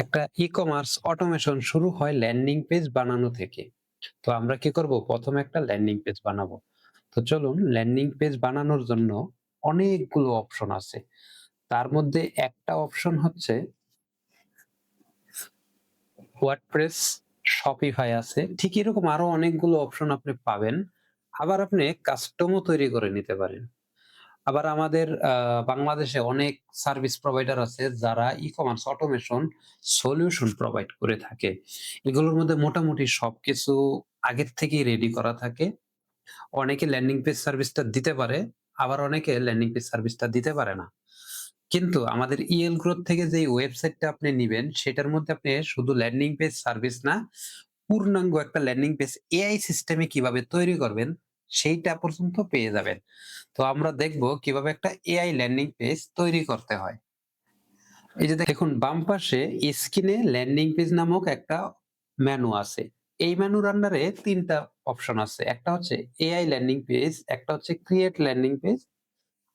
একটা e-commerce automation শুরু হয় ল্যান্ডিং পেজ বানানো থেকে। তো আমরা কি করব? প্রথমে একটা ল্যান্ডিং পেজ বানাবো। তো চলুন ল্যান্ডিং পেজ বানানোর জন্য অনেকগুলো অপশন আছে। তার মধ্যে একটা অপশন হচ্ছে ওয়ার্ডপ্রেস, শপিফাই আছে। ঠিক এরকম আরো অনেকগুলো অপশন আপনি পাবেন। আবার আপনি কাস্টমও তৈরি করে নিতে পারেন। আবার আমাদের বাংলাদেশে অনেক সার্ভিস প্রোভাইডার আছে যারা ই-কমার্স অটোমেশন সলিউশন প্রোভাইড করে থাকে। এগুলোর মধ্যে মোটামুটি সবকিছু আগের থেকেই রেডি করা থাকে। অনেকে ল্যান্ডিং পেজ সার্ভিসটা দিতে পারে, আবার অনেকে ল্যান্ডিং পেজ সার্ভিসটা দিতে পারে না। কিন্তু আমাদের ইএল গ্রোথ থেকে যেই ওয়েবসাইটটা আপনি নিবেন সেটার মধ্যে আপনি শুধু ল্যান্ডিং পেজ সার্ভিস না, পূর্ণাঙ্গ একটা ল্যান্ডিং পেজ এআই সিস্টেমে কিভাবে তৈরি করবেন সেইটা পর্যন্ত পেয়ে যাবেন। তো আমরা দেখব কিভাবে একটা এআই ল্যান্ডিং পেজ তৈরি করতে হয়। এই যে দেখুন বাম পাশে স্ক্রিনে ল্যান্ডিং পেজ নামক একটা মেনু আছে। এই মেনুর আন্ডারে ৩ টা অপশন আছে। একটা হচ্ছে এআই ল্যান্ডিং পেজ, একটা হচ্ছে ক্রিয়েট ল্যান্ডিং পেজ,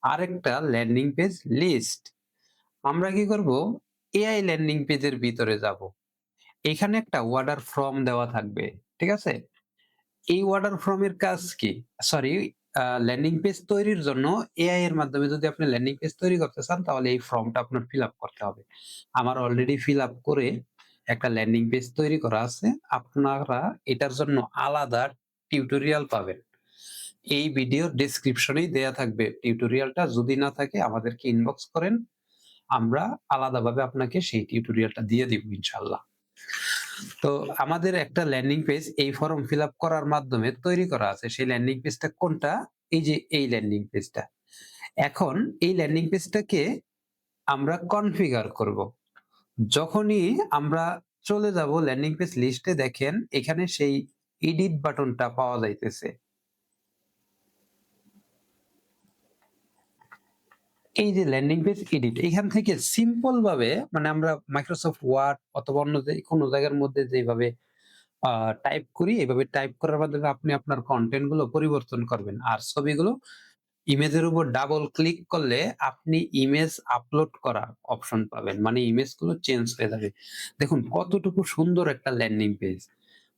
আরেকটা ল্যান্ডিং পেজ লিস্ট। আমরা কি করব? এআই ল্যান্ডিং পেজের ভিতরে যাব। এখানে একটা অর্ডার ফর্ম দেওয়া থাকবে। ঠিক আছে? এই অর্ডার ফর্ম এর কাজ কি? সরি, ল্যান্ডিং পেজ তৈরির জন্য এআই এর মাধ্যমে যদি আপনি ল্যান্ডিং পেজ তৈরি করতে চান তাহলে এই ফর্মটা আপনার ফিল আপ করতে হবে। আমার অলরেডি ফিল আপ করে একটা ল্যান্ডিং পেজ তৈরি করা আছে। আপনারা এটার জন্য আলাদা টিউটোরিয়াল পাবেন। এই ভিডিওর ডেসক্রিপশনেই দেয়া থাকবে টিউটোরিয়ালটা। যদি না থাকে আমাদেরকে ইনবক্স করেন। আমরা আলাদাভাবে আপনাকে সেই টিউটোরিয়ালটা দিয়ে দিব ইনশাআল্লাহ। তো আমাদের একটা ল্যান্ডিং পেজ এই ফর্ম ফিল আপ করার মাধ্যমে তৈরি করা আছে। সেই ল্যান্ডিং পেজটা কোনটা? এই যে এই ল্যান্ডিং পেজটা। এখন এই ল্যান্ডিং পেজটাকে আমরা কনফিগার করব। যখনই আমরা চলে যাব ল্যান্ডিং পেজ লিস্টে দেখেন এখানে সেই এডিট বাটনটা পাওয়া যাইতেছে। এই যে ল্যান্ডিং পেজ এডিট এখান থেকে সিম্পল ভাবে মানে আমরা মাইক্রোসফট ওয়ার্ড অথবা অন্য যে কোনো জায়গার মধ্যে যেভাবে টাইপ করি এভাবে টাইপ করার মাধ্যমে আপনি আপনার কনটেন্ট গুলো পরিবর্তন করবেন। আর ছবিগুলো ইমেজের উপর ডাবল ক্লিক করলে আপনি ইমেজ আপলোড করা অপশন পাবেন। মানে ইমেজগুলো চেঞ্জ হয়ে যাবে। দেখুন কতটুকু সুন্দর একটা ল্যান্ডিং পেজ।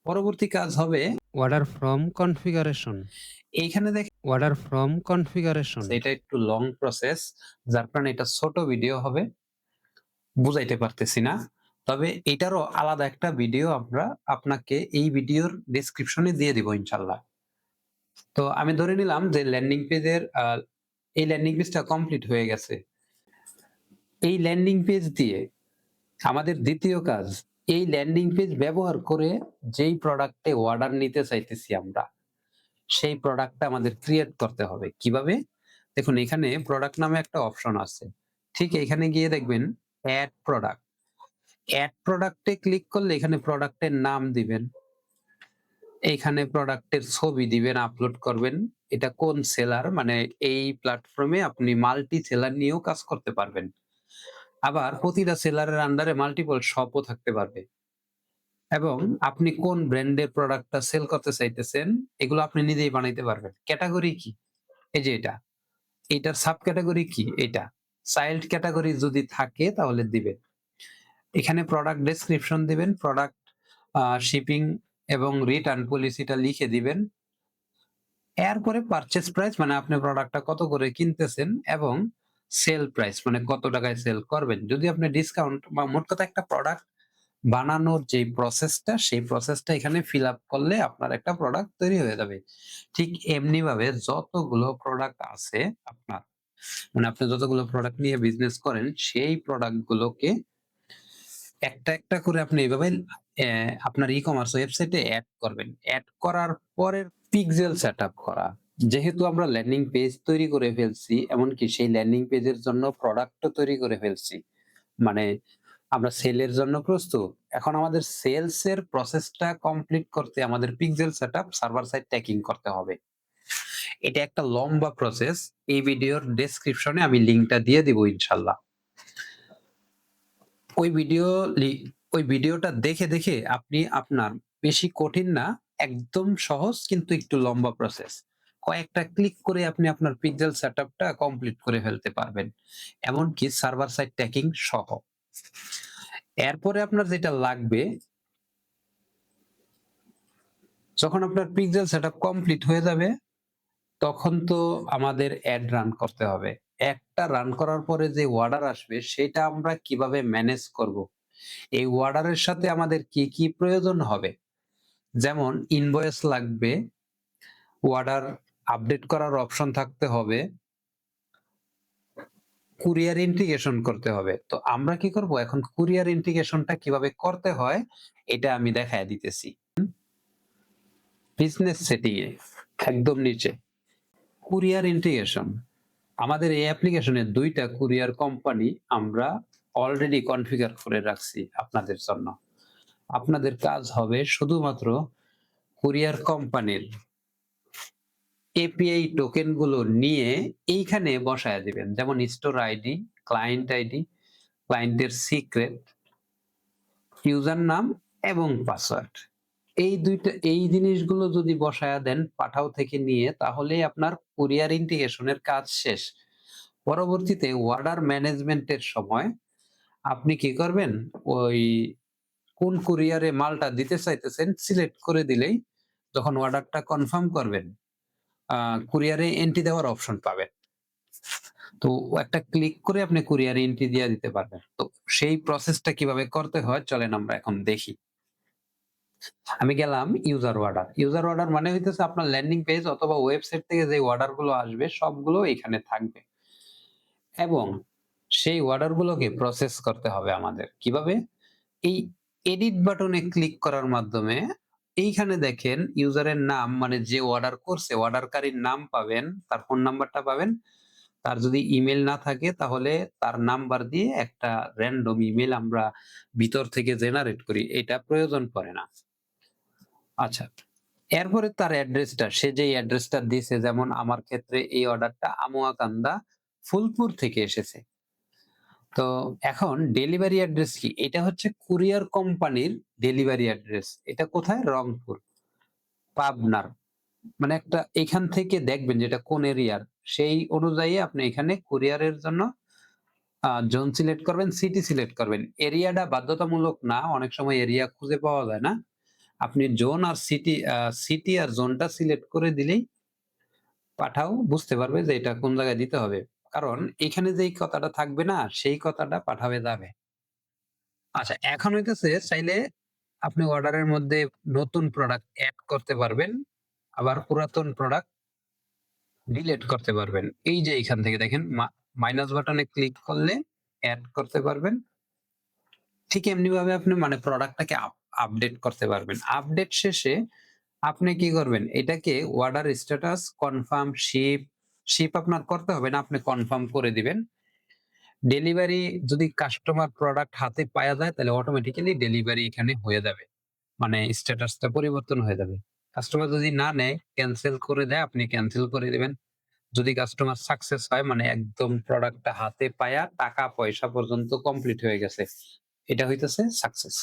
পরবর্তী কাজ হবে অর্ডার ফ্রম কনফিগারেশন। এইখানে দেখেন অর্ডার ফ্রম কনফিগারেশন। এটা একটু লং প্রসেস যার কারণে এটা ছোট ভিডিও হবে। বুঝাইতে পারতেছি না। তবে এটারও আলাদা একটা ভিডিও আমরা আপনাকে এই ভিডিওর ডেসক্রিপশনে দিয়ে দিব ইনশাআল্লাহ। তো আমি ধরে নিলাম যে ল্যান্ডিং পেজের এই ল্যান্ডিং পেজটা কমপ্লিট হয়ে গেছে। এই ল্যান্ডিং পেজ দিয়ে আমাদের দ্বিতীয় কাজ, এই ল্যান্ডিং পেজ ব্যবহার করে যেই প্রোডাক্টে অর্ডার নিতে চাইতেছি আমরা, সেই প্রোডাক্টটা আমাদের ক্রিয়েট করতে হবে। কিভাবে? দেখুন এখানে প্রোডাক্ট নামে একটা অপশন আছে। ঠিক এখানে গিয়ে দেখবেন এড প্রোডাক্ট। এড প্রোডাক্টে ক্লিক করলে এখানে প্রোডাক্টের নাম দিবেন। এইখানে প্রোডাক্টের ছবি দিবেন, আপলোড করবেন। এটা কোন সেলার মানে এই প্ল্যাটফর্মে আপনি মাল্টি সেলার নিয়েও কাজ করতে পারবেন। আবার প্রতিটা সেলারের আন্ডারে মাল্টিপল শপও থাকতে পারবে। এবং আপনি কোন ব্র্যান্ডের প্রোডাক্টটা সেল করতে চাইতেছেন এগুলো আপনি নিজেই বানাইতে পারবেন। ক্যাটেগরি কি? এই যে এটা। এটার সাব ক্যাটেগরি কি? এটা। চাইল্ড ক্যাটেগরি যদি থাকে তাহলে দিবেন। এখানে প্রোডাক্ট ডেসক্রিপশন দিবেন, প্রোডাক্ট শিপিং এবং রিটার্ন পলিসিটা লিখে দিবেন। এরপরে পারচেজ প্রাইস মানে আপনি প্রোডাক্টটা কত করে কিনতেছেন এবং সেল প্রাইস মানে কত টাকায় সেল করবেন। যদি আপনি ডিসকাউন্ট বা মোট কথা একটা প্রোডাক্ট বানানোর যে প্রসেসটা সেই প্রসেসটা এখানে ফিল আপ করলে আপনার একটা প্রোডাক্ট তৈরি হয়ে যাবে। ঠিক এমনি ভাবে যতগুলো প্রোডাক্ট আছে আপনার মানে আপনি যতগুলো প্রোডাক্ট নিয়ে বিজনেস করেন সেই প্রোডাক্ট গুলোকে একটা, একটা করে আপনি এভাবে আপনার ই-কমার্স ওয়েবসাইটে এড করবেন। এড করার পরের পিক্সেল সেটআপ করা। যেহেতু আমরা ল্যান্ডিং পেজ তৈরি করে ফেলছি, এমনকি সেই ল্যান্ডিং পেজের জন্য প্রোডাক্টও তৈরি করে ফেলছি। মানে আমরা সেলের জন্য প্রস্তুত। এখন আমাদের সেলস এর প্রসেসটা কমপ্লিট করতে আমাদের pixel setup server side tagging করতে হবে। এটা একটা লম্বা প্রসেস। এই ভিডিওর ডেসক্রিপশনে আমি লিংকটা দিয়ে দিব ইনশাআল্লাহ। ওই ভিডিও লি ওই ভিডিওটা দেখে আপনি আপনার বেশি কঠিন না, একদম সহজ কিন্তু একটু লম্বা প্রসেস। কয়েকটা ক্লিক করে আপনি আপনার পিক্সেল সেটআপটা কমপ্লিট করে ফেলতে পারবেন। এমনকি সার্ভার সাইড ট্র্যাকিং সহ। এরপরে আপনার যেটা লাগবে, যখন আপনার পিক্সেল সেটআপ কমপ্লিট হয়ে যাবে, তখন তো আমাদের অ্যাড রান করতে হবে। একটা রান করার পরে যে অর্ডার আসবে সেটা আমরা কিভাবে ম্যানেজ করব? এই অর্ডারের সাথে আমাদের কি, কি প্রয়োজন হবে? যেমন ইনভয়েস লাগবে, অর্ডার আপডেট করার অপশন থাকতে হবে, কুরিয়ার ইন্টিগ্রেশন করতে হবে। তো আমরা কি করব? এখন কুরিয়ার ইন্টিগ্রেশনটা কিভাবে করতে হয় এটা আমি দেখায় দিতেছি। বিজনেস সেটিং এ একদম নিচে কুরিয়ার ইন্টিগ্রেশন। আমাদের এই অ্যাপ্লিকেশনে ২ টা কুরিয়ার কোম্পানি আমরা অলরেডি কনফিগার করে রাখছি আপনাদের জন্য। আপনাদের কাজ হবে শুধুমাত্র কুরিয়ার কোম্পানির এপিআই টোকেন গুলো নিয়ে এইখানে বসায়া দিবেন। যেমন স্টোর আইডি, ক্লায়েন্টের সিক্রেট, ইউজার নাম এবং পাসওয়ার্ড। এই জিনিসগুলো যদি বসায়া দেন পাঠাও থেকে নিয়ে, তাহলেই আপনার কুরিয়ার ইন্টিগ্রেশন এর কাজ শেষ। পরবর্তীতে অর্ডার ম্যানেজমেন্ট এর সময় আপনি কি করবেন? ওই কোন কুরিয়ারে মালটা দিতে চাইতেছেন সিলেক্ট করে দিলেই যখন অর্ডারটা কনফার্ম করবেন, আ কুরিয়ারে এন্ট্রি দেওয়ার অপশন পাবেন। তো একটা ক্লিক করে আপনি কুরিয়ারে এন্ট্রি দিয়ে দিতে পারবেন। তো সেই প্রসেসটা কিভাবে করতে হয় চলেন আমরা এখন দেখি। আমি গেলাম ইউজার অর্ডার। ইউজার অর্ডার মানে হইতেছে আপনার ল্যান্ডিং পেজ অথবা ওয়েবসাইট থেকে যে অর্ডার গুলো আসবে সবগুলো এখানে থাকবে। এবং সেই অর্ডার গুলোকে প্রসেস করতে হবে আমাদের। কিভাবে? এই এডিট বাটনে ক্লিক করার মাধ্যমে এইখানে দেখেন ইউজারের নাম মানে যে অর্ডার করছে অর্ডারকারীর নাম পাবেন, তার ফোন নাম্বারটা পাবেন। তার যদি ইমেইল না থাকে তাহলে তার নাম্বার দিয়ে একটা র‍্যান্ডম ইমেইল আমরা ভিতর থেকে জেনারেট করি। এটা প্রয়োজন পড়ে না। আচ্ছা। এরপরে তার অ্যাড্রেসটা, সে যেই অ্যাড্রেসটা দিছে, যেমন আমার ক্ষেত্রে এই অর্ডারটা আমুয়াকান্দা, ফুলপুর থেকে এসেছে। তো এখন ডেলিভারি অ্যাড্রেস কি? এটা হচ্ছে কুরিয়ার কোম্পানির ডেলিভারি অ্যাড্রেস। এটা কোথায়? রংপুর, পাবনার। মানে একটা এখান থেকে দেখবেন যে এটা কোন এরিয়ার। সেই অনুযায়ী আপনি এখানে কুরিয়ারের জন্য জোন সিলেক্ট করবেন, সিটি সিলেক্ট করবেন। এরিয়াটা বাধ্যতামূলক না। অনেক সময় এরিয়া খুঁজে পাওয়া যায় না। আপনি জোন আর সিটি আর জোনটা সিলেক্ট করে দিলেই পাঠাও বুঝতে পারবে যে এটা কোন জায়গায় দিতে হবে। কারণ এখানে যেই কথাটা থাকবে না, সেই কথাটা পাঠাবে যাবে। আচ্ছা, এখন হইতেছে চাইলে আপনি অর্ডারের মধ্যে নতুন প্রোডাক্ট এড করতে পারবেন। আবার পুরাতন প্রোডাক্ট ডিলিট করতে পারবেন। এই যে এখান থেকে দেখেন মাইনাস বাটনে ক্লিক করলে এড করতে পারবেন। ঠিক এমনি ভাবে আপনি মানে প্রোডাক্টটাকে আপডেট করতে পারবেন। আপডেট শেষে আপনি কি করবেন? এটাকে অর্ডার স্ট্যাটাস কনফার্ম শিপ আপনার করতে হবে না, আপনি কনফার্ম করে দিবেন। ডেলিভারি যদি কাস্টমার প্রোডাক্ট হাতে পাওয়া যায় তাহলে অটোমেটিক্যালি ডেলিভারি এখানে হয়ে যাবে। মানে স্ট্যাটাসটা পরিবর্তন হয়ে যাবে। কাস্টমার যদি না নেয়, ক্যানসেল করে দেয়, আপনি ক্যানসেল করে দিবেন। যদি কাস্টমার সাকসেস হয় মানে একদম প্রোডাক্টটা হাতে পায়া টাকা পয়সা পর্যন্ত কমপ্লিট হয়ে গেছে। এটা হইতেছে সাকসেস।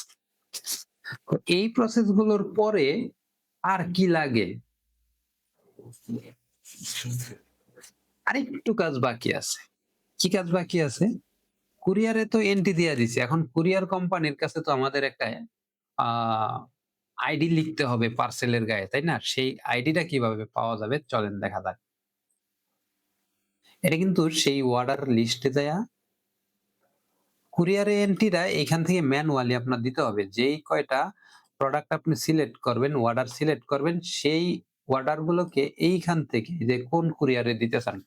তো এই প্রসেস গুলোর পরে আর কি লাগে? আরেকটু কাজ বাকি আছে। কি কাজ বাকি আছে? কুরিয়ারে তো এন্ট্রি দিয়া দিছি। এখন কুরিয়ার কোম্পানির কাছে তো আমাদের একটা আ আইডি লিখতে হবে পার্সেলের গায়ে, তাই না? সেই আইডিটা কিভাবে পাওয়া যাবে চলেন দেখা যাক। এটা কিন্তু সেই অর্ডার লিস্টে যায়া কুরিয়ার এন্ট্রিটা এখান থেকে ম্যানুয়ালি আপনার দিতে হবে। যেই কয়টা প্রোডাক্ট আপনি সিলেক্ট করবেন, অর্ডার সিলেক্ট করবেন, সেই অর্ডার গুলোকে এইখান থেকে যে কোন কুরিয়ারে দিতে চান,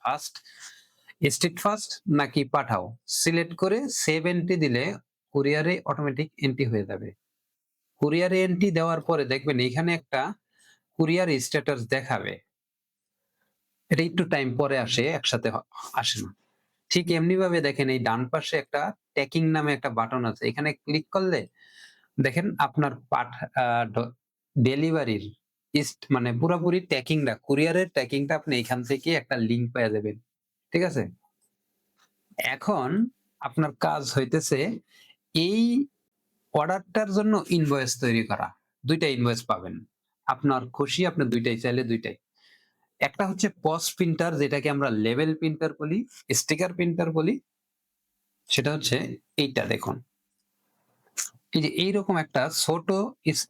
স্ট্রিট ফাস্ট নাকি পাঠাও, সিলেক্ট করে সেভ এন্ট্রি দিলে কুরিয়ারে অটোমেটিক এন্ট্রি হয়ে যাবে। কুরিয়ারে এন্ট্রি দেওয়ার পরে দেখবেন এখানে একটা কুরিয়ার স্ট্যাটাস দেখাবে। এটা একটু টাইম পরে আসে, একসাথে আসে না। ঠিক এমনি ভাবে দেখেন এই ডান পাশে একটা ট্র্যাকিং নামে একটা বাটন আছে। এখানে ক্লিক করলে দেখেন আপনার আ ড ডেলিভারির মানে পুরাপুরি ট্র্যাকিংটা, কুরিয়ারের ট্র্যাকিংটা আপনি এখান থেকে একটা লিংক পেয়ে যাবেন। ঠিক আছে? এখন আপনার কাজ হইতেছে এই অর্ডারটার জন্য ইনভয়েস তৈরি করা। ২ টা ইনভয়েস পাবেন। আপনার খুশি আপনি ২ টাই চাইলে ২ টাই। একটা হচ্ছে পজ প্রিন্টার যেটাকে আমরা লেবেল প্রিন্টার বলি, স্টিকার প্রিন্টার বলি। সেটা হচ্ছে এইটা দেখুন। এই যে এইরকম একটা ছোট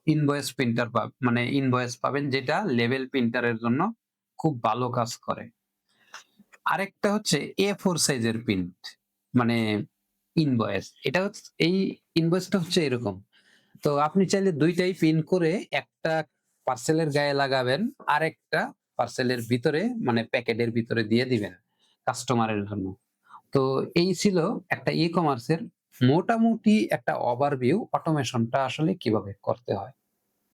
ইনভয়েস প্রিন্টার মানে ইনভয়েস পাবেন যেটা লেভেল প্রিন্টারের জন্য খুব ভালো কাজ করে। আরেকটা হচ্ছে A4 সাইজের প্রিন্ট মানে ইনভয়েস। এটা এই ইনভয়েসটা হচ্ছে এরকম। তো আপনি চাইলে ২ টাই প্রিন্ট করে একটা পার্সেলের গায়ে লাগাবেন, আরেকটা পার্সেলের ভিতরে মানে প্যাকেটের ভিতরে দিয়ে দিবেন কাস্টমারের জন্য। তো এই ছিল একটা ই-কমার্সের মোটামুটি একটা ওভারভিউ অটোমেশনটা আসলে কিভাবে করতে হয়।